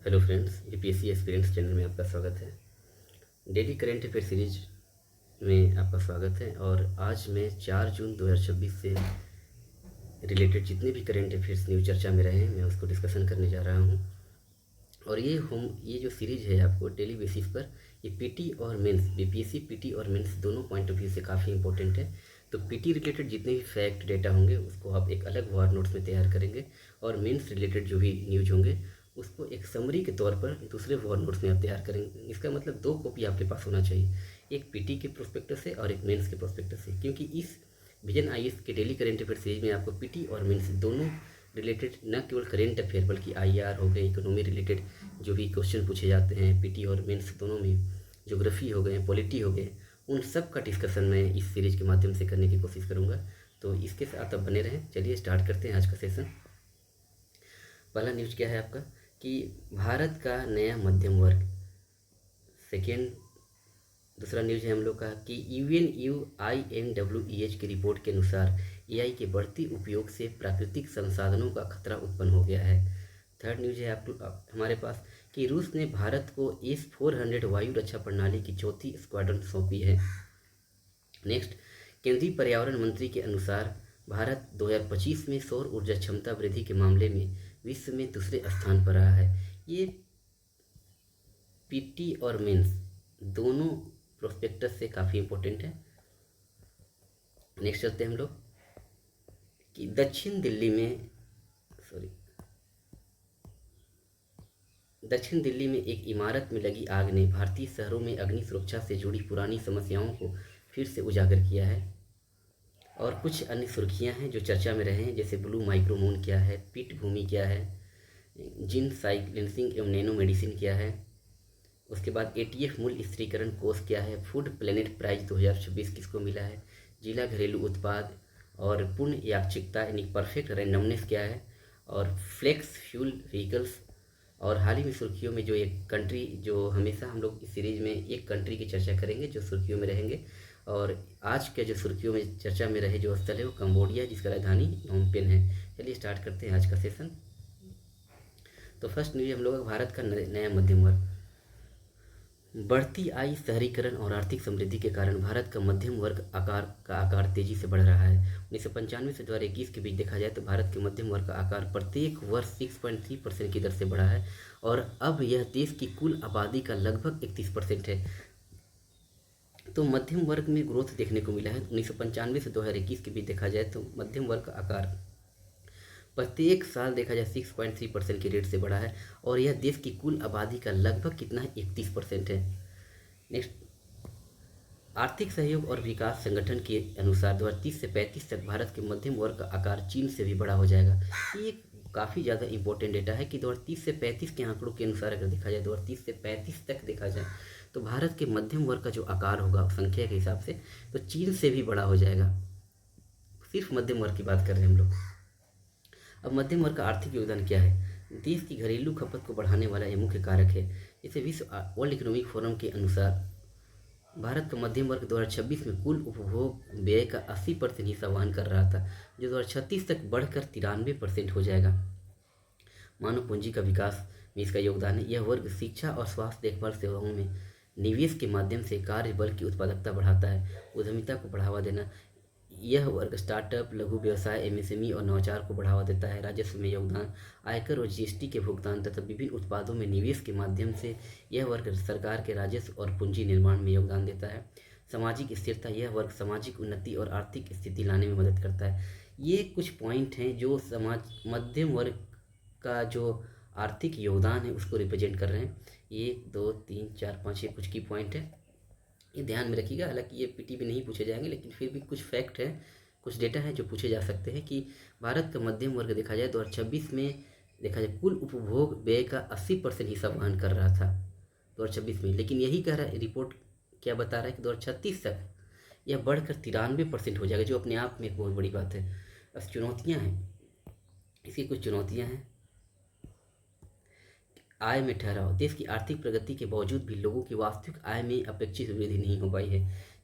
Hello friends, UPSC experience channel में आपका स्वागत है। डेली करेंट अफेयर सीरीज में आपका स्वागत है। और आज मैं 4 जून 2026 से रिलेटेड जितने भी करेंट अफेयर्स न्यूज चर्चा में रहे हैं मैं उसको डिस्कशन करने जा रहा हूं। और ये जो सीरीज है आपको डेली बेसिस पर ये पीटी और मेंस, बीपीएससी पीटी और मेंस दोनों पॉइंट ऑफ व्यू से काफ़ी इंपॉर्टेंट है। तो पीटी रिलेटेड जितने भी फैक्ट डेटा होंगे उसको आप एक अलग वार नोट्स में तैयार करेंगे, और मेंस रिलेटेड जो भी न्यूज होंगे उसको एक समरी के तौर पर दूसरे वार नोट्स में आप तैयार करेंगे। इसका मतलब 2 कॉपी आपके पास होना चाहिए, एक पीटी के प्रोस्पेक्टस से और एक मेंस के प्रोस्पेक्टस से, क्योंकि इस विजन आईएएस के डेली करेंट अफेयर सीरीज में आपको पीटी और मेंस दोनों रिलेटेड न केवल करेंट अफेयर बल्कि आईआर हो गए, इकोनॉमी रिलेटेड जो भी क्वेश्चन पूछे जाते हैं पीटी और मेंस दोनों में, ज्योग्राफी हो गए, पॉलिटी हो गए, उन सब का डिस्कशन मैं इस सीरीज के माध्यम से करने की कोशिश करूँगा। तो इसके साथ आप बने रहें। चलिए स्टार्ट करते हैं आज का सेशन। पहला न्यूज़ क्या है आपका कि भारत का नया मध्यम वर्ग। सेकेंड, दूसरा न्यूज़ है हम लोग का कि UNUINWEH की रिपोर्ट के अनुसार एआई के बढ़ती उपयोग से प्राकृतिक संसाधनों का खतरा उत्पन्न हो गया है। थर्ड न्यूज़ है हमारे पास कि रूस ने भारत को S-400 वायु रक्षा प्रणाली की चौथी स्क्वाड्रन सौंपी है। नेक्स्ट, केंद्रीय पर्यावरण मंत्री के अनुसार भारत 2025 में सौर ऊर्जा क्षमता वृद्धि के मामले में विश्व में दूसरे स्थान पर रहा है। ये पीटी और मेंस दोनों प्रोस्पेक्टस से काफ़ी इंपॉर्टेंट है। नेक्स्ट चलते हैं हम लोग कि दक्षिण दिल्ली में एक इमारत में लगी आग ने भारतीय शहरों में अग्नि सुरक्षा से जुड़ी पुरानी समस्याओं को फिर से उजागर किया है। और कुछ अन्य सुर्खियां हैं जो चर्चा में रहे हैं, जैसे ब्लू माइक्रोमून क्या है, पीठ भूमि क्या है, जिन साइक्लेंसिंग एवं नैनो मेडिसिन क्या है, उसके बाद एटीएफ मूल्य स्थिरीकरण कोष क्या है, फूड प्लेनेट प्राइज 2026 किसको मिला है, जिला घरेलू उत्पाद और पूर्ण यादृच्छिकता यानी परफेक्ट रैंडमनेस क्या है, और फ्लेक्स फ्यूल व्हीकल्स। और हाल ही में सुर्खियों में जो एक कंट्री, जो हमेशा हम लोग इस सीरीज में एक कंट्री की चर्चा करेंगे जो सुर्खियों में रहेंगे, और आज के जो सुर्खियों में चर्चा में रहे जो स्थल है वो कंबोडिया जिसका राजधानी नोम पेन है। चलिए स्टार्ट करते हैं आज का सेशन। तो फर्स्ट न्यूज हम लोग भारत का नया मध्यम वर्ग। बढ़ती आय, शहरीकरण और आर्थिक समृद्धि के कारण भारत का मध्यम वर्ग आकार तेजी से बढ़ रहा है। 1995 से 2021 के बीच देखा जाए तो भारत के मध्यम वर्ग का आकार प्रत्येक वर्ष 6.3% की दर से बढ़ा है, और अब यह देश की कुल आबादी का लगभग 31% है। तो मध्यम वर्ग में ग्रोथ देखने को मिला है। 1995 से 2021 के बीच देखा जाए तो मध्यम वर्ग का आकार प्रत्येक साल देखा जाए 6.3% के रेट से बढ़ा है, और यह देश की कुल आबादी का लगभग कितना है, 31% है। नेक्स्ट, आर्थिक सहयोग और विकास संगठन के अनुसार 2030 से 35 तक भारत के मध्यम वर्ग का आकार चीन से भी बड़ा हो जाएगा। ये काफ़ी ज़्यादा इंपॉर्टेंट डेटा है कि 2030 से 35 के आंकड़ों के अनुसार अगर देखा जाए, 2030 से 35 तक देखा जाए तो भारत के मध्यम वर्ग का जो आकार होगा संख्या के हिसाब से तो चीन से भी बड़ा हो जाएगा। सिर्फ मध्यम वर्ग की बात कर रहे हैं हम लोग। अब मध्यम वर्ग का आर्थिक योगदान क्या है? देश की घरेलू खपत को बढ़ाने वाला यह मुख्य कारक है। जैसे विश्व वर्ल्ड इकोनॉमिक फोरम के अनुसार भारत का मध्यम वर्ग 2026 में कुल उपभोग व्यय का 80% हिस्सा वहन कर रहा था, जो 2036 तक बढ़कर 93% हो जाएगा। मानव पूंजी का विकास में इसका योगदान है। यह वर्ग शिक्षा और स्वास्थ्य देखभाल सेवाओं में निवेश के माध्यम से कार्य बल की उत्पादकता बढ़ाता है। उद्यमिता को बढ़ावा देना, यह वर्ग स्टार्टअप, लघु व्यवसाय, एमएसएमई और नवाचार को बढ़ावा देता है। राजस्व में योगदान, आयकर और जीएसटी के भुगतान तथा विभिन्न उत्पादों में निवेश के माध्यम से यह वर्ग सरकार के राजस्व और पूंजी निर्माण में योगदान देता है। सामाजिक स्थिरता, यह वर्ग सामाजिक उन्नति और आर्थिक स्थिति लाने में मदद करता है। ये कुछ पॉइंट हैं जो मध्यम वर्ग का जो आर्थिक योगदान है उसको रिप्रेजेंट कर रहे हैं। 1 2 3 4 5 ये कुछ की पॉइंट है, ये ध्यान में रखिएगा। हालांकि ये पीटी में नहीं पूछे जाएंगे, लेकिन फिर भी कुछ फैक्ट है, कुछ डेटा है जो पूछे जा सकते हैं कि भारत का मध्यम वर्ग देखा जाए 2026 में देखा जाए कुल उपभोग व्यय का 80% हिस्सा वहन कर रहा था 2026 में, लेकिन यही कह रहा है रिपोर्ट, क्या बता रहा है कि 2036 तक यह बढ़कर 93% हो जाएगा, जो अपने आप में एक बहुत बड़ी बात है। अब चुनौतियाँ हैं, इसकी कुछ चुनौतियाँ हैं। आय में ठहराव, देश की आर्थिक प्रगति के बावजूद भी लोगों की वास्तविक आय में अपेक्षित वृद्धि नहीं हो पाई है।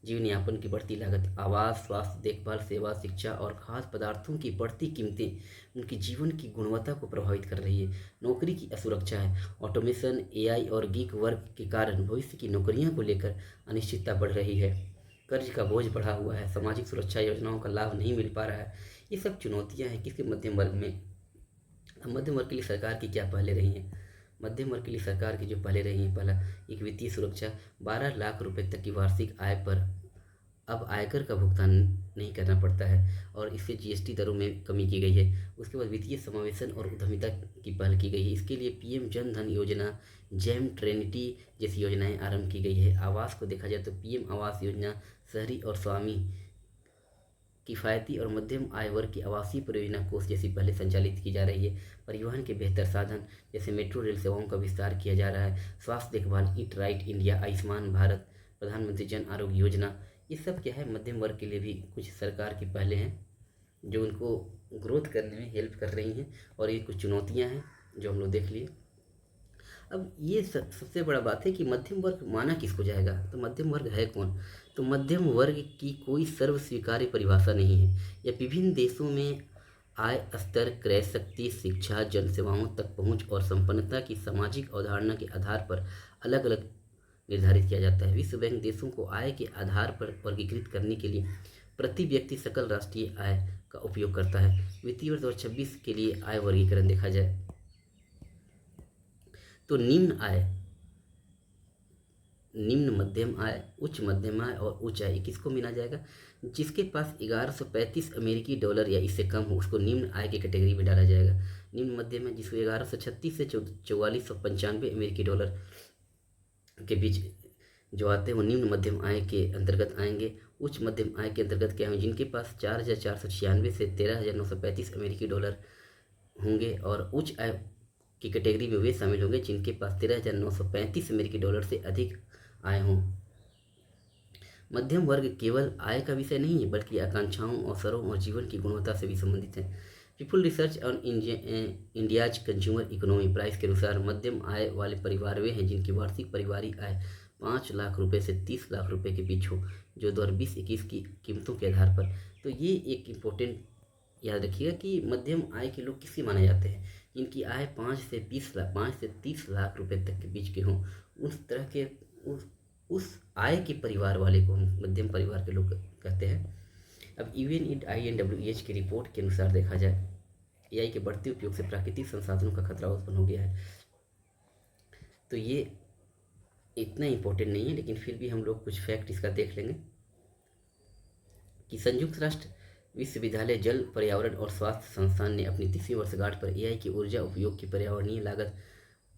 जीवन यापन की बढ़ती लागत, आवास, स्वास्थ्य देखभाल सेवा, शिक्षा और खाद्य पदार्थों की बढ़ती कीमतें उनके जीवन की गुणवत्ता को प्रभावित कर रही है। नौकरी की असुरक्षा है, ऑटोमेशन, एआई और गीग वर्क के कारण भविष्य की नौकरियों को लेकर अनिश्चितता बढ़ रही है। कर्ज का बोझ बढ़ा हुआ है, सामाजिक सुरक्षा योजनाओं का लाभ नहीं मिल पा रहा है। ये सब चुनौतियां हैं किसी मध्यम वर्ग में। अब मध्यम वर्ग के लिए सरकार की क्या पहले रही हैं? मध्यम वर्ग के लिए सरकार की जो पहले रही हैं, पहला, एक वित्तीय सुरक्षा, 12 लाख रुपए तक की वार्षिक आय पर अब आयकर का भुगतान नहीं करना पड़ता है और इससे जीएसटी दरों में कमी की गई है। उसके बाद वित्तीय समावेशन और उद्यमिता की पहल की गई है। इसके लिए पीएम जन धन योजना, जेम ट्रिनिटी जैसी योजनाएं आरंभ की गई है। आवास को देखा जाए तो पीएम आवास योजना शहरी और स्वामी किफ़ायती और मध्यम आय वर्ग की आवासीय परियोजना कोष जैसी पहले संचालित की जा रही है। परिवहन के बेहतर साधन जैसे मेट्रो रेल सेवाओं का विस्तार किया जा रहा है। स्वास्थ्य देखभाल, eat right India, Ayushman Bharat, प्रधानमंत्री जन आरोग्य योजना, ये सब क्या है, मध्यम वर्ग के लिए भी कुछ सरकार की पहले हैं जो उनको ग्रोथ करने में हेल्प कर रही हैं। और ये कुछ चुनौतियाँ हैं जो हम लोग देख लिए। अब ये सबसे बड़ा बात है कि मध्यम वर्ग माना किसको जाएगा, तो मध्यम वर्ग है कौन? तो मध्यम वर्ग की कोई सर्व स्वीकार्य परिभाषा नहीं है। यह विभिन्न देशों में आय स्तर, क्रय शक्ति, शिक्षा, जनसेवाओं तक पहुंच और संपन्नता की सामाजिक अवधारणा के आधार पर अलग अलग निर्धारित किया जाता है। विश्व बैंक देशों को आय के आधार पर वर्गीकृत करने के लिए प्रति व्यक्ति सकल राष्ट्रीय आय का उपयोग करता है। वित्तीय वर्ष 2026 के लिए आय वर्गीकरण देखा जाए तो निम्न आय, निम्न मध्यम आय, उच्च मध्यम आय और उच्च आय किसको मिला जाएगा? जिसके पास 1135 अमेरिकी डॉलर या इससे कम हो उसको निम्न आय की कैटेगरी में डाला जाएगा। निम्न मध्यम है जिसको 1136 से 4495 अमेरिकी डॉलर के बीच जो आते हैं वो निम्न मध्यम आय के अंतर्गत आएंगे। उच्च मध्यम आय के अंतर्गत क्या है? जिनके पास 4496 से 13935 अमेरिकी डॉलर होंगे और उच्च आय की कैटेगरी में वे शामिल होंगे जिनके पास 13935 अमेरिकी डॉलर से अधिक आय हों। मध्यम वर्ग केवल आय का विषय नहीं है बल्कि आकांक्षाओं, अवसरों और जीवन की गुणवत्ता से भी संबंधित है। People research on India's consumer economy price के अनुसार मध्यम आय वाले परिवार वे हैं जिनकी वार्षिक पारिवारिक आय 5 लाख रुपए से 30 लाख रुपए के बीच हो, जो 2020-21 की कीमतों के आधार पर। तो ये एक इम्पोर्टेंट याद रखिएगा कि मध्यम आय के लोग किसे माने जाते हैं? जिनकी आय 5 से 30 लाख रुपए तक के बीच के हों, उस तरह के उस आय के परिवार वाले को हम मध्यम परिवार के लोग कहते हैं। अब UNINWH की रिपोर्ट के अनुसार देखा जाए एआई के बढ़ते उपयोग से प्राकृतिक संसाधनों का खतरा उत्पन्न हो गया है। तो ये इतना इम्पोर्टेंट नहीं है लेकिन फिर भी हम लोग कुछ फैक्ट इसका देख लेंगे कि संयुक्त राष्ट्र विश्वविद्यालय जल, पर्यावरण और स्वास्थ्य संस्थान ने अपनी 30वीं वर्षगांठ पर एआई की ऊर्जा उपयोग की पर्यावरणीय लागत,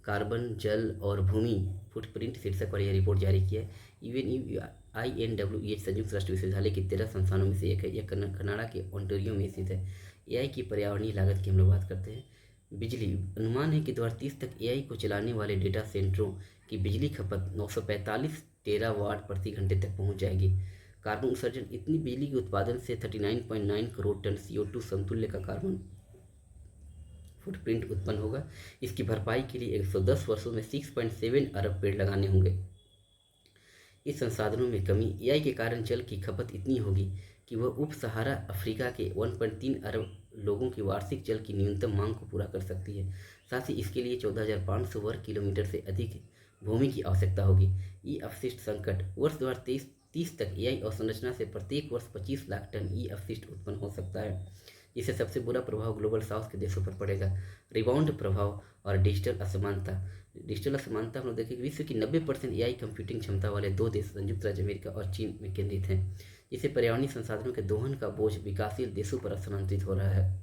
कार्बन, जल और भूमि फुटप्रिंट शीर्षक पर यह रिपोर्ट जारी की है। UNINWH संयुक्त राष्ट्र विश्वविद्यालय के 13 संस्थानों में से एक है। यह कनाडा के ओंटारियो में स्थित है। एआई की पर्यावरणीय लागत की हम लोग बात करते हैं। बिजली, अनुमान है कि 2030 तक एआई को चलाने वाले डेटा सेंटरों की बिजली खपत 945 टेरावाट प्रति घंटे तक पहुंच जाएगी। कार्बन उत्सर्जन, इतनी बिजली के उत्पादन से 39.9 करोड़ टन CO2 समतुल्य का कार्बन फुटप्रिंट उत्पन्न होगा। इसकी भरपाई के लिए 110 वर्षों में 6.7 अरब पेड़ लगाने होंगे। इस संसाधनों में कमी, एआई के कारण जल की खपत इतनी होगी कि वह उप सहारा अफ्रीका के 1.3 अरब लोगों की वार्षिक जल की न्यूनतम मांग को पूरा कर सकती है। साथ ही इसके लिए 14,500 वर्ग किलोमीटर से अधिक भूमि की आवश्यकता होगी। ई अपशिष्ट संकट, वर्ष 2030 तक एआई अवसंरचना से प्रत्येक वर्ष 25 लाख टन ई अपशिष्ट उत्पन्न हो सकता है, जिससे सबसे बुरा प्रभाव ग्लोबल साउथ के देशों पर पड़ेगा। रिबाउंड प्रभाव और डिजिटल असमानता, डिजिटल असमानता हम लोग देखें कि विश्व की 90% एआई कंप्यूटिंग क्षमता वाले 2 देश संयुक्त राज्य अमेरिका और चीन में केंद्रित हैं, जिससे पर्यावरणीय संसाधनों के दोहन का बोझ विकासशील देशों पर स्थानांतरित हो रहा है।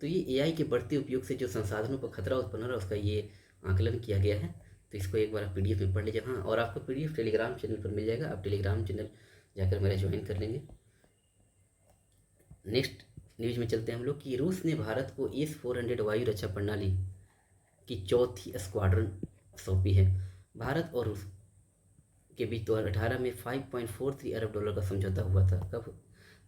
तो ये एआई के बढ़ते उपयोग से जो संसाधनों पर खतरा उत्पन्न हो रहा है उसका ये आकलन किया गया है। तो इसको एक बार आप PDF में पढ़ लीजिए। हाँ, और आपको PDF टेलीग्राम चैनल पर मिल जाएगा, आप टेलीग्राम चैनल जाकर मेरा ज्वाइन कर लेंगे। नेक्स्ट न्यूज में चलते हैं हम लोग कि रूस ने भारत को S-400 वायु रक्षा प्रणाली की चौथी स्क्वाड्रन सौंपी है। भारत और रूस के बीच 2018 में $5.43 अरब का समझौता हुआ था। कब?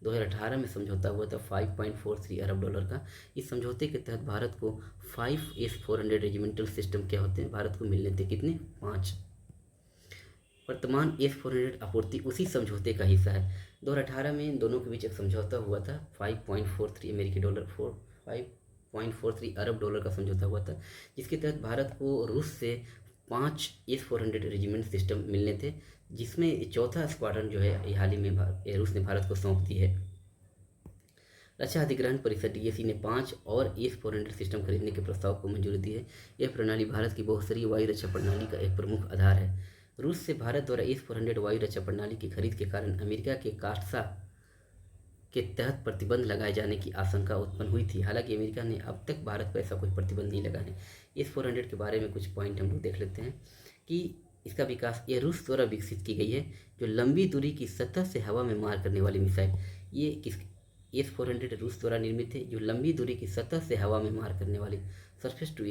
2018 में समझौता हुआ था $5.43 अरब का। इस समझौते के तहत भारत को 5 S-400 रेजिमेंटल सिस्टम क्या होते हैं, भारत को मिलने थे कितने? 5। वर्तमान S-400 आपूर्ति उसी समझौते का हिस्सा है। 2018 में इन दोनों के बीच एक समझौता हुआ था, 5.43 अमेरिकी डॉलर 5.43 अरब डॉलर का समझौता हुआ था, जिसके तहत भारत को रूस से 5 S-400 रेजिमेंट सिस्टम मिलने थे, जिसमें चौथा स्क्वाड्रन जो है हाल ही में रूस ने भारत को सौंप दी है। रक्षा अधिग्रहण परिषद DAC ने 5 और S-400 सिस्टम खरीदने के प्रस्ताव को मंजूरी दी है। यह प्रणाली भारत की बहुस्तरीय वायु रक्षा प्रणाली का एक प्रमुख आधार है। रूस से भारत द्वारा S-400 वायु रक्षा प्रणाली की खरीद के कारण अमेरिका के कास्सा के तहत प्रतिबंध लगाए जाने की आशंका उत्पन्न हुई थी। हालांकि अमेरिका ने अब तक भारत पर ऐसा कोई प्रतिबंध नहीं लगाया है। S-400 के बारे में कुछ पॉइंट हम लोग देख लेते हैं कि इसका विकास यह रूस द्वारा विकसित की गई है, जो लंबी दूरी की सतह से हवा में मार करने वाली मिसाइल। ये S-400 रूस द्वारा निर्मित है, जो लंबी दूरी की सतह से हवा में मार करने वाली सरफेस टू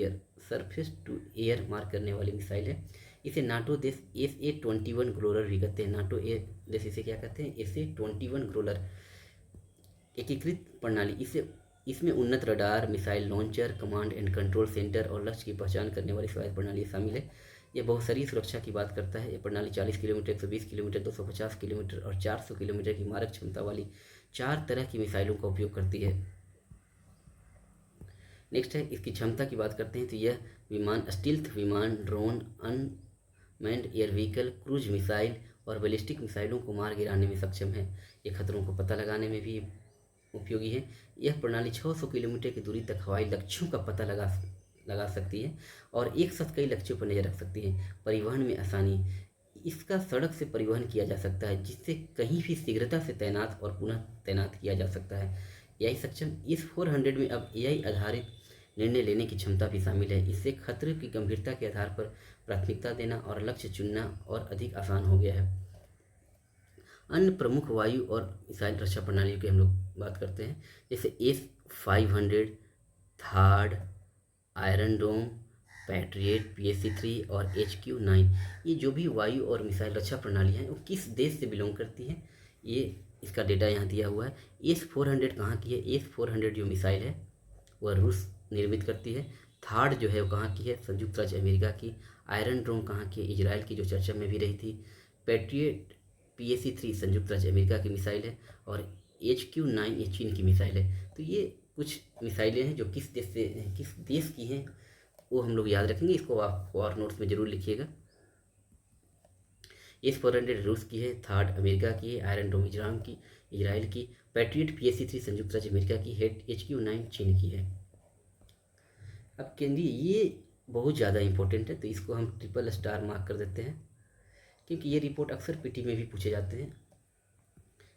एयर मार करने वाली मिसाइल है। इसे नाटो देश SA-21 ग्रोलर भी कहते हैं। नाटो देश इसे क्या कहते हैं? SA-21 ग्रोलर एकीकृत प्रणाली। इसमें उन्नत radar, missile launcher, command and control centre और लक्ष्य की पहचान करने वाली स्वायत्त प्रणाली शामिल है। यह बहुस्तरीय सुरक्षा की बात करता है। यह प्रणाली 40 किलोमीटर, 120 किलोमीटर, 250 किलोमीटर और 400 किलोमीटर की मारक क्षमता वाली 4 तरह की मिसाइलों का उपयोग करती है। नेक्स्ट है इसकी क्षमता की बात करते हैं तो यह विमान स्टील्थ विमान, drone, unmanned air vehicle, cruise missile और बैलिस्टिक मिसाइलों को मार गिराने में सक्षम है। ये खतरों को पता लगाने में भी उपयोगी है। यह प्रणाली 600 किलोमीटर की दूरी तक हवाई लक्ष्यों का पता लगा सकती है और एक साथ कई लक्ष्यों पर नजर रख सकती है। परिवहन में आसानी, इसका सड़क से परिवहन किया जा सकता है, जिससे कहीं भी शीघ्रता से तैनात और पुनः तैनात किया जा सकता है। AI सक्षम, इस 400 में अब AI आधारित निर्णय लेने की क्षमता भी शामिल है। इससे खतरे की गंभीरता के आधार पर प्राथमिकता देना और लक्ष्य चुनना और अधिक आसान हो गया है। अन्य प्रमुख वायु और मिसाइल रक्षा प्रणालियों की हम लोग बात करते हैं, जैसे S-500, थार्ड, आयरन डोम, पैट्रियट, PAC-3 और HQ-9। ये जो भी वायु और मिसाइल रक्षा प्रणाली हैं वो किस देश से बिलोंग करती हैं, ये इसका डेटा यहाँ दिया हुआ है। S-400 कहाँ की है? S-400 जो मिसाइल है वह रूस निर्मित करती है। थार्ड जो है वो कहाँ की है? संयुक्त राज्य अमेरिका की। आयरन डोम कहाँ की है? इजराइल की, जो चर्चा में भी रही थी। पैट्रियट PAC-3 संयुक्त राज्य अमेरिका की मिसाइल है और HQ-9 ये चीन की मिसाइल है। तो ये कुछ मिसाइलें हैं जो किस देश की हैं वो हम लोग याद रखेंगे। इसको आप और नोट्स में जरूर लिखिएगा। S-400 रूस की है, थार्ड अमेरिका की है, आयरन डोम इजराइल की, पैट्रियट PAC-3 संयुक्त राज्य अमेरिका की, HQ-9 चीन की है। अब केंद्रीय ये बहुत ज़्यादा इंपॉर्टेंट है, तो इसको हम ट्रिपल स्टार मार्क कर देते हैं, क्योंकि ये रिपोर्ट अक्सर PT में भी पूछे जाते हैं।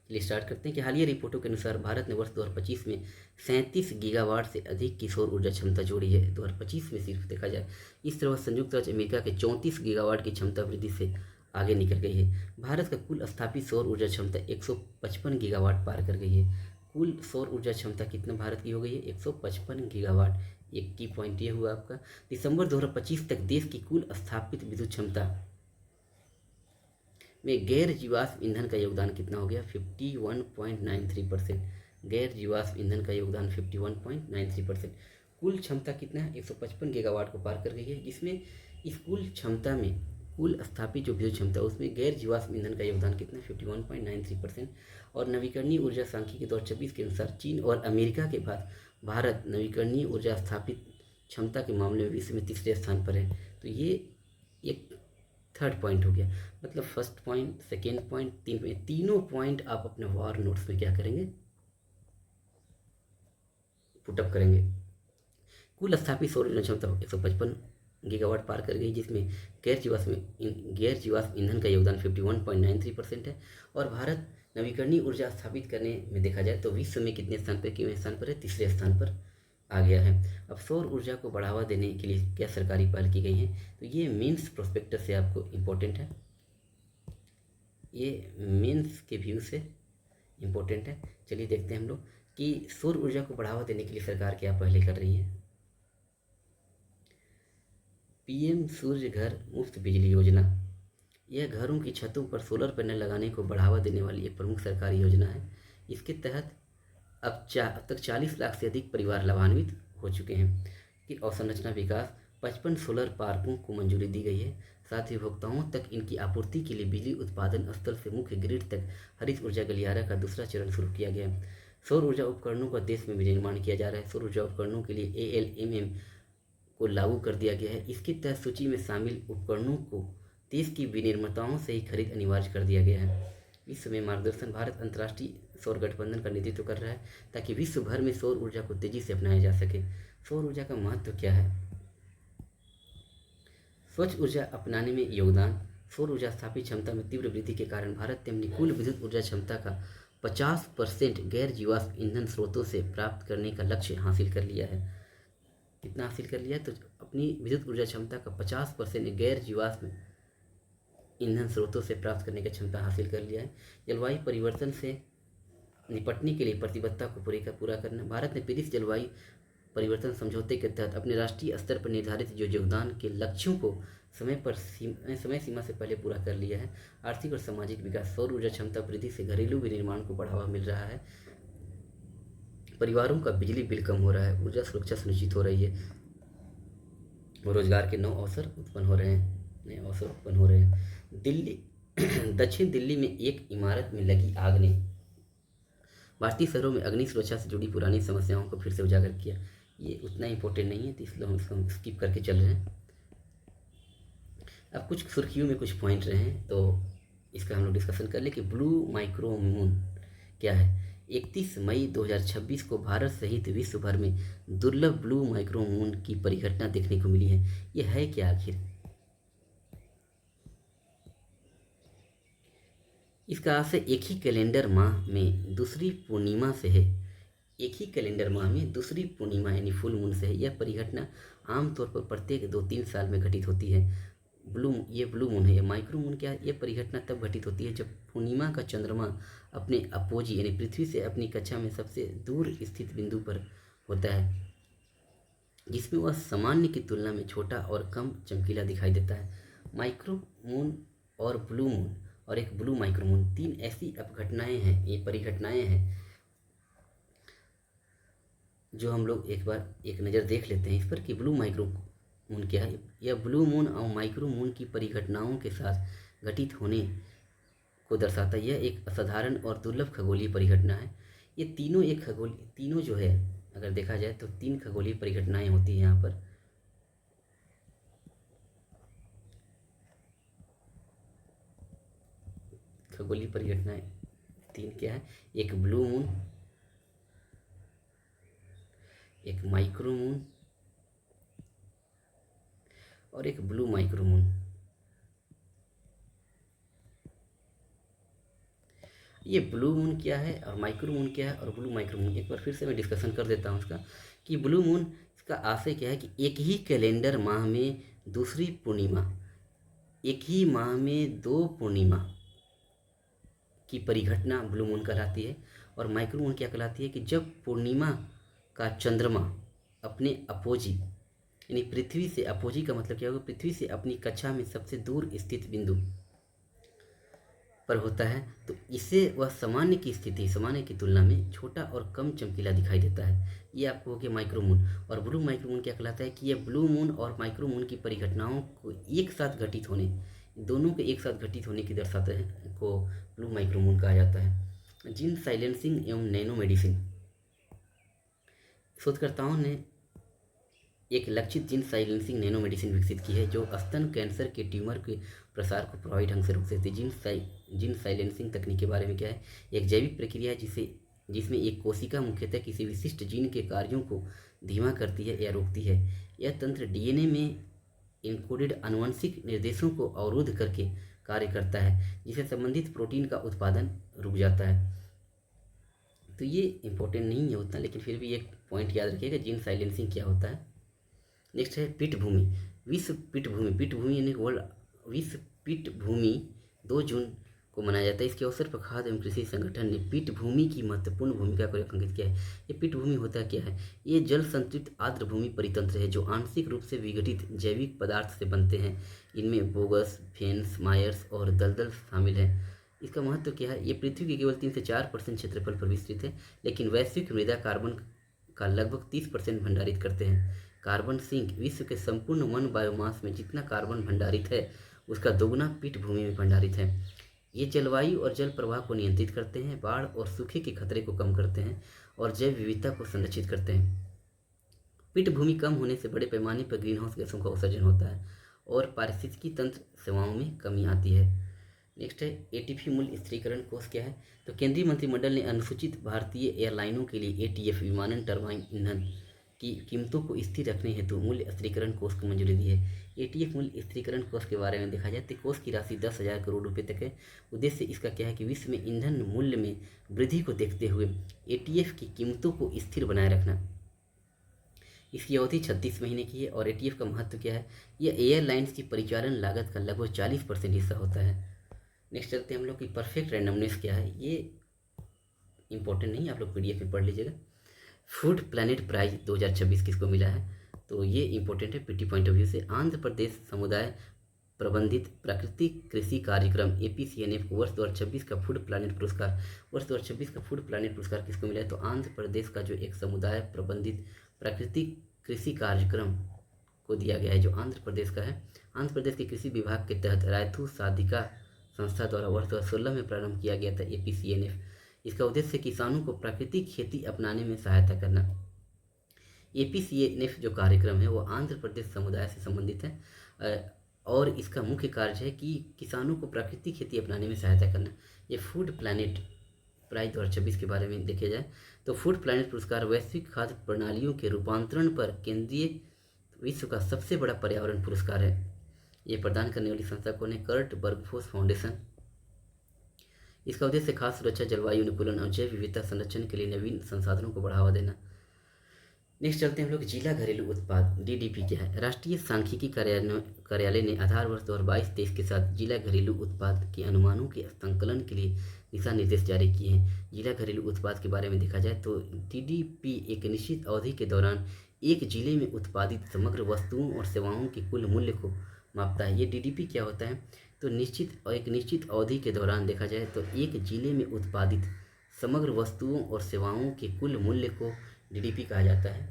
चलिए स्टार्ट करते हैं कि हालिया रिपोर्टों के अनुसार भारत ने वर्ष 2025 में 37 गीगावाट से अधिक की सौर ऊर्जा क्षमता जोड़ी है। 2025 में सिर्फ देखा जाए। इस तरह संयुक्त राज्य अमेरिका के 34 गीगावाट की क्षमता वृद्धि से आगे निकल गई है। भारत का कुल स्थापित सौर ऊर्जा क्षमता 155 गीगावाट पार कर गई है। कुल सौर ऊर्जा क्षमता कितना भारत की हो गई है? 155 गीगावाट। एक की पॉइंट ये हुआ आपका। दिसंबर 2025 तक देश की कुल स्थापित विद्युत क्षमता में गैर जीवाश्म ईंधन का योगदान कितना हो गया? 51.93%। गैर जीवाश्म ईंधन का योगदान 51.93%। कुल क्षमता कितना है? 155 गीगावाट को पार कर गई है, जिसमें इस कुल क्षमता में कुल स्थापित जो विद्युत क्षमता है उसमें गैर जीवाश्म ईंधन का योगदान कितना है? 51.93%। और नवीकरणीय ऊर्जा सांख्यिकी 2024 के अनुसार चीन और अमेरिका के बाद भारत नवीकरणीय ऊर्जा स्थापित क्षमता के मामले में विश्व में तीसरे स्थान पर है। तो ये एक थर्ड पॉइंट हो गया। मतलब फर्स्ट पॉइंट, सेकेंड पॉइंट, तीनों पॉइंट आप अपने वार नोट्स में क्या करेंगे? पुटअप करेंगे। कुल स्थापित सौर ऊर्जा क्षमता 155 गीगावाट पार कर गई, जिसमें गैर जीवाश्म ईंधन का योगदान 51.93% है। और भारत नवीकरणीय ऊर्जा स्थापित करने में देखा जाए तो विश्व में कितने स्थान पर, कितने स्थान पर है? तीसरे स्थान पर आ गया है। अब सौर ऊर्जा को बढ़ावा देने के लिए क्या सरकारी पहल की गई है? तो ये मेंस प्रोस्पेक्टस से आपको इम्पोर्टेंट है, ये मेंस के व्यू से इम्पोर्टेंट है। चलिए देखते हैं हम लोग कि सौर ऊर्जा को बढ़ावा देने के लिए सरकार क्या पहले कर रही है। PM सूर्य घर मुफ्त बिजली योजना, यह घरों की छतों पर सोलर पैनल लगाने को बढ़ावा देने वाली एक प्रमुख सरकारी योजना है। इसके तहत अब तक 40 लाख से अधिक परिवार लाभान्वित हो चुके हैं। कि अवसंरचना विकास, 55 सोलर पार्कों को मंजूरी दी गई है। साथ ही उपभोक्ताओं तक इनकी आपूर्ति के लिए बिजली उत्पादन स्थल से मुख्य ग्रिड तक हरित ऊर्जा गलियारा का दूसरा चरण शुरू किया गया है। सौर ऊर्जा उपकरणों का देश में विनिर्माण किया जा रहा है। सौर ऊर्जा उपकरणों के लिए ALMM को लागू कर दिया गया है। इसके तहत सूची में शामिल उपकरणों को देश की विनिर्माताओं से ही खरीद अनिवार्य कर दिया गया है। विश्व में मार्गदर्शन भारत अंतर्राष्ट्रीय सौर गठबंधन का नेतृत्व कर रहा है ताकि विश्व भर में सौर ऊर्जा को तेजी से अपनाया जा सके। सौर ऊर्जा का महत्व क्या है? स्वच्छ ऊर्जा अपनाने में योगदान। सौर ऊर्जा स्थापित क्षमता में तीव्र वृद्धि के कारण भारत ने अपनी कुल विद्युत ऊर्जा क्षमता का 50% गैर जीवाश्म ईंधन स्रोतों से प्राप्त करने का लक्ष्य हासिल कर लिया है। कितना हासिल कर लिया? तो अपनी विद्युत ऊर्जा क्षमता का 50% गैर जीवाश्म ईंधन स्रोतों से प्राप्त करने की क्षमता हासिल कर लिया है। जलवायु परिवर्तन से निपटने के लिए प्रतिबद्धता को पूरा करना। भारत ने पेरिस जलवायु परिवर्तन समझौते के तहत अपने राष्ट्रीय स्तर पर निर्धारित जो योगदान के लक्ष्यों को समय सीमा से पहले पूरा कर लिया है। आर्थिक और सामाजिक विकास। सौर ऊर्जा क्षमता वृद्धि से घरेलू विनिर्माण को बढ़ावा मिल रहा है। परिवारों का बिजली बिल कम हो रहा है। ऊर्जा सुरक्षा सुनिश्चित हो रही है। रोजगार के नए अवसर उत्पन्न हो रहे हैं। दिल्ली दक्षिण दिल्ली में एक इमारत में लगी आग ने भारतीय शहरों में अग्नि सुरक्षा से जुड़ी पुरानी समस्याओं को फिर से उजागर किया। ये उतना इम्पोर्टेंट नहीं है तो इसलिए हम इसको स्किप करके चल रहे हैं। अब कुछ सुर्खियों में कुछ पॉइंट रहे हैं तो इसका हम लोग डिस्कशन कर ले कि ब्लू माइक्रो मून क्या है। 31 मई 2026 को भारत सहित विश्व भर में दुर्लभ ब्लू माइक्रो मून की परिघटना देखने को मिली है। ये है क्या आखिर? इसका आशय एक ही कैलेंडर माह में दूसरी पूर्णिमा से है। एक ही कैलेंडर माह में दूसरी पूर्णिमा यानी फुल मून से है। यह परिघटना आमतौर पर प्रत्येक 2-3 साल में घटित होती है। ये ब्लू मून है। ये माइक्रो मून क्या है? ये परिघटना तब घटित होती है जब पूर्णिमा का चंद्रमा अपने अपोजी यानी पृथ्वी से अपनी कक्षा में सबसे दूर स्थित बिंदु पर होता है, जिसमें वह सामान्य की तुलना में छोटा और कम चमकीला दिखाई देता है। माइक्रो मून और ब्लू मून और एक ब्लू माइक्रो मून, 3 ऐसी अपघटनाएं हैं, ये परिघटनाएं हैं जो हम लोग एक बार एक नज़र देख लेते हैं इस पर कि ब्लू माइक्रो मून क्या है। यह ब्लू मून और माइक्रो मून की परिघटनाओं के साथ घटित होने को दर्शाता है। यह एक असाधारण और दुर्लभ खगोलीय परिघटना है। ये तीनों जो है अगर देखा जाए तो 3 खगोलीय परिघटनाएं होती हैं यहाँ पर। खगोलीय परिघटनाएं 3 क्या है? एक ब्लू मून, एक माइक्रो मून और एक ब्लू माइक्रो मून। ये ब्लू मून क्या है और माइक्रो मून क्या है और ब्लू माइक्रो मून एक बार फिर से मैं डिस्कशन कर देता हूँ उसका कि ब्लू मून इसका आशय क्या है कि एक ही कैलेंडर माह में दूसरी पूर्णिमा, एक ही माह में 2 पूर्णिमा की परिघटना ब्लू मून कहलाती है। और माइक्रो मून क्या कहलाती है कि जब पूर्णिमा का चंद्रमा अपने अपोजी यानी पृथ्वी से, अपोजी का मतलब क्या होगा? पृथ्वी से अपनी कक्षा में सबसे दूर स्थित बिंदु पर होता है तो इसे वह सामान्य की तुलना में छोटा और कम चमकीला दिखाई देता है। ये आपको हो गया माइक्रो मून। और ब्लू माइक्रो मून क्या कहलाता है कि यह ब्लू मून और माइक्रो मून की परिघटनाओं को एक साथ घटित होने, दोनों के एक साथ घटित होने की दर्शाते हैं को ब्लू माइक्रो मून कहा जाता है। जीन साइलेंसिंग एवं नैनो मेडिसिन। शोधकर्ताओं ने एक लक्षित जीन साइलेंसिंग नैनो मेडिसिन विकसित की है जो स्तन कैंसर के ट्यूमर के प्रसार को प्रभावी ढंग से रोक सकती है। जीन साइलेंसिंग तकनीक के बारे में क्या है? एक जैविक प्रक्रिया है जिसमें एक कोशिका मुख्यतः किसी विशिष्ट जीन के कार्यों को धीमा करती है या रोकती है। यह तंत्र डीएनए में इनकोडेड आनुवंशिक निर्देशों को अवरुद्ध करके कार्य करता है, जिससे संबंधित प्रोटीन का उत्पादन रुक जाता है। तो ये इम्पोर्टेंट नहीं है उतना, लेकिन फिर भी एक पॉइंट याद रखिएगा जीन साइलेंसिंग क्या होता है। नेक्स्ट है पीठभूमि। विश्व पीठभूमि यानी विश्व पीठभूमि 2 जून को मनाया जाता है। इसके अवसर पर खाद्य एवं कृषि संगठन ने पीठभूमि की महत्वपूर्ण भूमिका को रेखांकित किया है। ये पीठभूमि होता क्या है? ये जल संतृप्त आर्द्र भूमि परितंत्र है जो आंशिक रूप से विघटित जैविक पदार्थ से बनते हैं। इनमें बोगस, फेन्स, मायर्स और दलदल शामिल है। इसका महत्व क्या है? ये पृथ्वी के केवल 3 से 4% क्षेत्रफल पर विस्तृत है, लेकिन वैश्विक मृदा कार्बन का लगभग 30% भंडारित करते हैं। कार्बन सिंक विश्व के संपूर्ण वन बायोमास में जितना कार्बन भंडारित है उसका दोगुना पीठ भूमि में भंडारित है। ये जलवायु और जल प्रवाह को नियंत्रित करते हैं, बाढ़ और सूखे के खतरे को कम करते हैं और जैव विविधता को संरक्षित करते हैं। पीठभूमि कम होने से बड़े पैमाने पर ग्रीनहाउस गैसों का उत्सर्जन होता है और पारिस्थितिकी तंत्र सेवाओं में कमी आती है। नेक्स्ट है एटीपी मूल्य स्थिरीकरण कोष क्या है। तो केंद्रीय मंत्रिमंडल ने अनुसूचित भारतीय एयरलाइनों के लिए एटीएफ विमानन टरबाइन ईंधन की कीमतों को स्थिर रखने हेतु मूल्य स्थिरीकरण कोष को मंजूरी दी है। एटीएफ मूल्य स्थिरीकरण कोष के बारे में देखा जाए तो कोष की राशि 10,000 करोड़ रुपए तक है। उद्देश्य इसका क्या है कि विश्व में ईंधन मूल्य में वृद्धि को देखते हुए एटीएफ की कीमतों को स्थिर बनाए रखना। इसकी अवधि 36 महीने की है। और एटीएफ का महत्व क्या है, यह एयरलाइंस की परिचालन लागत का लगभग 40% हिस्सा होता है। नेक्स्ट चलते हैं हम लोग की परफेक्ट रैंडमनेस क्या है। ये इंपॉर्टेंट नहीं, आप लोग पीडीएफ में पढ़ लीजिएगा। फूड प्लैनेट प्राइज 2026 किसको मिला है, तो ये इंपॉर्टेंट है पीटी पॉइंट ऑफ व्यू से। आंध्र प्रदेश समुदाय प्रबंधित प्राकृतिक कृषि कार्यक्रम एपीसीएनएफ को वर्ष 2026 का फूड प्लैनेट पुरस्कार, वर्ष 2026 का फूड प्लैनेट पुरस्कार किसको मिला है, तो आंध्र प्रदेश का जो एक समुदाय प्रबंधित प्राकृतिक कृषि कार्यक्रम को दिया गया है, जो आंध्र प्रदेश का है। आंध्र प्रदेश के कृषि विभाग के तहत रायथू साधिका संस्था द्वारा वर्ष 2016 में प्रारंभ किया गया था एपीसीएनएफ। इसका उद्देश्य किसानों को प्राकृतिक खेती अपनाने में सहायता करना। एपीसीएनएफ जो कार्यक्रम है वो आंध्र प्रदेश समुदाय से संबंधित है और इसका मुख्य कार्य है कि किसानों को प्राकृतिक खेती अपनाने में सहायता करना। ये फूड प्लैनेट प्राइज 2026 के बारे में देखा जाए तो फूड प्लैनेट पुरस्कार वैश्विक खाद्य प्रणालियों के रूपांतरण पर केंद्रीय विश्व का सबसे बड़ा पर्यावरण पुरस्कार है। ये प्रदान करने वाली संस्था कौन है, कर्ट बर्गफोस फाउंडेशन। इसका उद्देश्य खाद्य सुरक्षा, जलवायु अनुकूलन और जैव विविधता संरक्षण के लिए नवीन संसाधनों को बढ़ावा देना। नेक्स्ट चलते हैं हम लोग जिला घरेलू उत्पाद डीडीपी क्या है। राष्ट्रीय सांख्यिकी कार्यालय ने आधार वर्ष 2022-23 के साथ जिला घरेलू उत्पाद के अनुमानों के संकलन के लिए दिशा निर्देश जारी किए हैं। जिला घरेलू उत्पाद के बारे में देखा जाए तो डीडीपी एक निश्चित अवधि के दौरान एक जिले में उत्पादित समग्र वस्तुओं और सेवाओं के कुल मूल्य को मापता है। ये डीडीपी क्या होता है, तो एक निश्चित अवधि के दौरान देखा जाए तो एक जिले में उत्पादित समग्र वस्तुओं और सेवाओं के कुल मूल्य को डीडीपी कहा जाता है।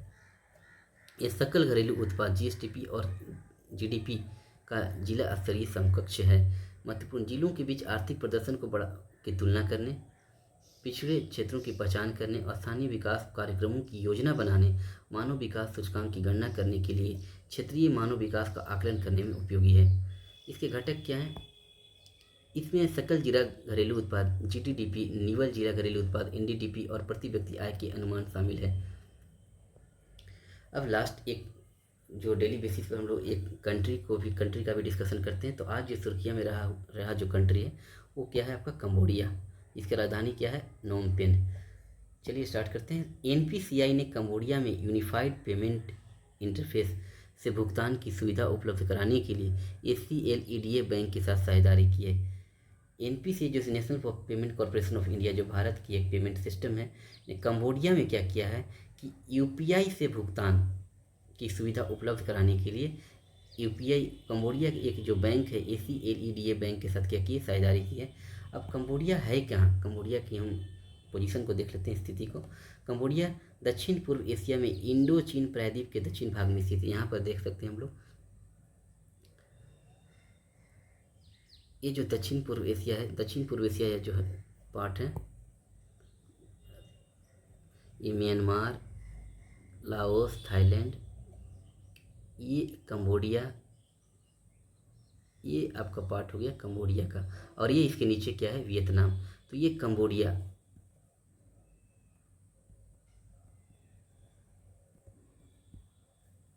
ये सकल घरेलू उत्पाद जीएसडीपी और जीडीपी का जिला स्तरीय समकक्ष है। महत्वपूर्ण जिलों के बीच आर्थिक प्रदर्शन को बढ़ा की तुलना करने, पिछड़े क्षेत्रों की पहचान करने और स्थानीय विकास कार्यक्रमों की योजना बनाने, मानव विकास सूचकांक की गणना करने के लिए क्षेत्रीय मानव विकास का आकलन करने में उपयोगी है। इसके घटक क्या हैं, इसमें सकल जिला घरेलू उत्पाद जीडीपी, निवल जिला घरेलू उत्पाद एनडीडीपी और प्रति व्यक्ति आय के अनुमान शामिल है। अब लास्ट एक जो डेली बेसिस पर हम लोग एक कंट्री का भी डिस्कशन करते हैं। तो आज जो सुर्खियाँ में रहा जो कंट्री है वो क्या है, आपका कंबोडिया। इसकी राजधानी क्या है, नोम पेन। चलिए स्टार्ट करते हैं। एनपीसीआई ने कंबोडिया में यूनिफाइड पेमेंट इंटरफेस से भुगतान की सुविधा उपलब्ध कराने के लिए एसीएलईडीए बैंक के साथ साझेदारी की है। एनपीसीआई जो national payment corporation of India जो भारत की एक पेमेंट सिस्टम है, ने कंबोडिया में क्या किया है कि यूपीआई से भुगतान की सुविधा उपलब्ध कराने के लिए यूपीआई कंबोडिया की एक जो बैंक है एसीएलईडीए बैंक के साथ क्या की है, साझेदारी की है। अब कंबोडिया है कहाँ, कंबोडिया की हम पोजीशन को देख लेते हैं, स्थिति को। कंबोडिया दक्षिण पूर्व एशिया में इंडो चीन प्रायद्वीप के दक्षिण भाग में स्थित है। यहाँ पर देख सकते हैं हम लोग, ये जो दक्षिण पूर्व एशिया है, दक्षिण पूर्व एशिया जो है पार्ट है, ये म्यांमार, लाओस, थाईलैंड, ये कंबोडिया, ये आपका पार्ट हो गया कंबोडिया का। और ये इसके नीचे क्या है, वियतनाम। तो ये कंबोडिया,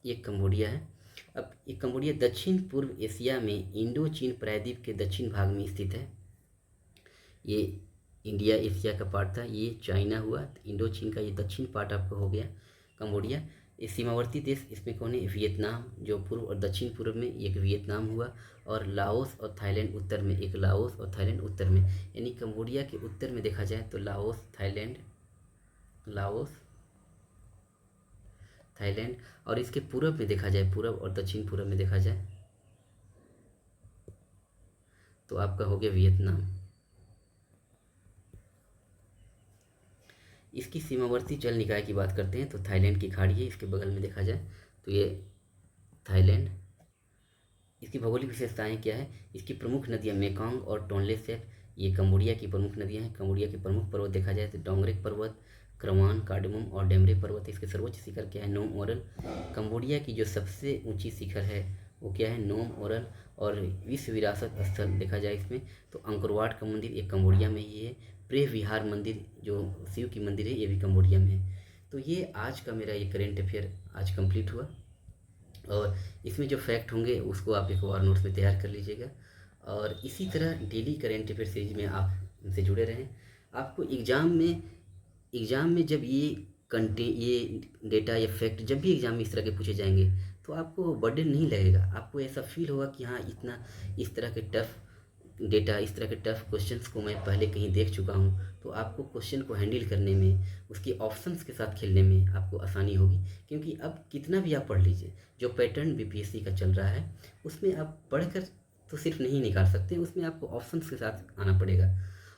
ये कंबोडिया है। अब ये कंबोडिया दक्षिण पूर्व एशिया में इंडो चीन प्रायद्वीप के दक्षिण भाग में स्थित है। ये इंडिया एशिया का पार्ट था, ये चाइना हुआ, तो इंडो चीन का ये दक्षिण पार्ट आपका हो गया कंबोडिया। ये सीमावर्ती देश इसमें कौन है, वियतनाम, जो पूर्व और दक्षिण पूर्व में एक वियतनाम हुआ, और लाओस और थाईलैंड उत्तर में, एक लाओस और थाईलैंड उत्तर में। यानी कंबोडिया के उत्तर में देखा जाए तो लाओस, थाईलैंड, लाओस, थाईलैंड, और इसके पूर्व में देखा जाए, पूर्व और दक्षिण पूर्व में देखा जाए तो आपका हो गया वियतनाम। इसकी सीमावर्ती जल निकाय की बात करते हैं तो थाईलैंड की खाड़ी है, इसके बगल में देखा जाए तो ये थाईलैंड। इसकी भौगोलिक विशेषताएं क्या है? इसकी प्रमुख नदियाँ मेकोंग और टोनले सैप, ये कंबोडिया की प्रमुख नदियाँ हैं। कंबोडिया के प्रमुख पर्वत देखा जाए तो डोंगरेक पर्वत, क्रवान, कार्डमम और डेमरे पर्वत। इसके सर्वोच्च शिखर क्या है? नोम ओरल। कंबोडिया की जो सबसे ऊंची शिखर है वो क्या है? नोम ओरल। और विश्व विरासत स्थल देखा जाए इसमें तो अंकोरवाट का मंदिर एक कंबोडिया में ही है। प्रेह विहार मंदिर जो शिव की मंदिर है ये भी कंबोडिया में है। तो ये आज का मेरा ये करेंट अफेयर आज कंप्लीट हुआ। और इसमें जो फैक्ट होंगे उसको आप एक और नोट्स में तैयार कर लीजिएगा। और इसी तरह डेली करेंट अफेयर सीरीज में आप हमसे जुड़े रहें। आपको एग्ज़ाम में जब ये डेटा या फैक्ट जब भी एग्ज़ाम में इस तरह के पूछे जाएंगे तो आपको बर्डन नहीं लगेगा। आपको ऐसा फील होगा कि हाँ, इतना इस तरह के टफ डेटा, इस तरह के टफ क्वेश्चंस को मैं पहले कहीं देख चुका हूँ। तो आपको क्वेश्चन को हैंडल करने में, उसके ऑप्शंस के साथ खेलने में आपको आसानी होगी। क्योंकि अब कितना भी आप पढ़ लीजिए, जो पैटर्न बीपीएससी का चल रहा है उसमें आप पढ़कर तो सिर्फ नहीं निकाल सकते, उसमें आपको ऑप्शंस के साथ आना पड़ेगा।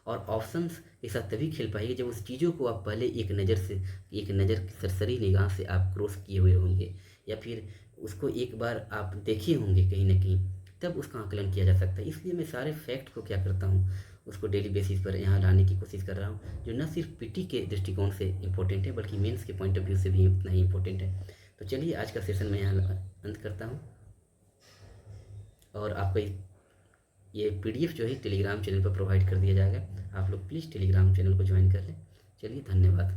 और ऑप्शंस के साथ तभी खेल पाएंगे जब उस चीज़ों को आप पहले एक नज़र सरसरी निगाह से आप क्रॉस किए हुए होंगे, या फिर उसको एक बार आप देखे होंगे कहीं ना कहीं, तब उसका आकलन किया जा सकता है। इसलिए मैं सारे फैक्ट को क्या करता हूँ, उसको डेली बेसिस पर यहाँ लाने की कोशिश कर रहा हूँ, जो न सिर्फ पीटी के दृष्टिकोण से इम्पोर्टेंट है बल्कि मेंस के पॉइंट ऑफ व्यू से भी उतना ही इम्पोर्टेंट है। तो चलिए आज का सेशन मैं यहाँ अंत करता हूँ। और आपको ये पीडीएफ जो है टेलीग्राम चैनल पर प्रोवाइड कर दिया जाएगा। आप लोग प्लीज़ टेलीग्राम चैनल को ज्वाइन कर लें। चलिए, धन्यवाद।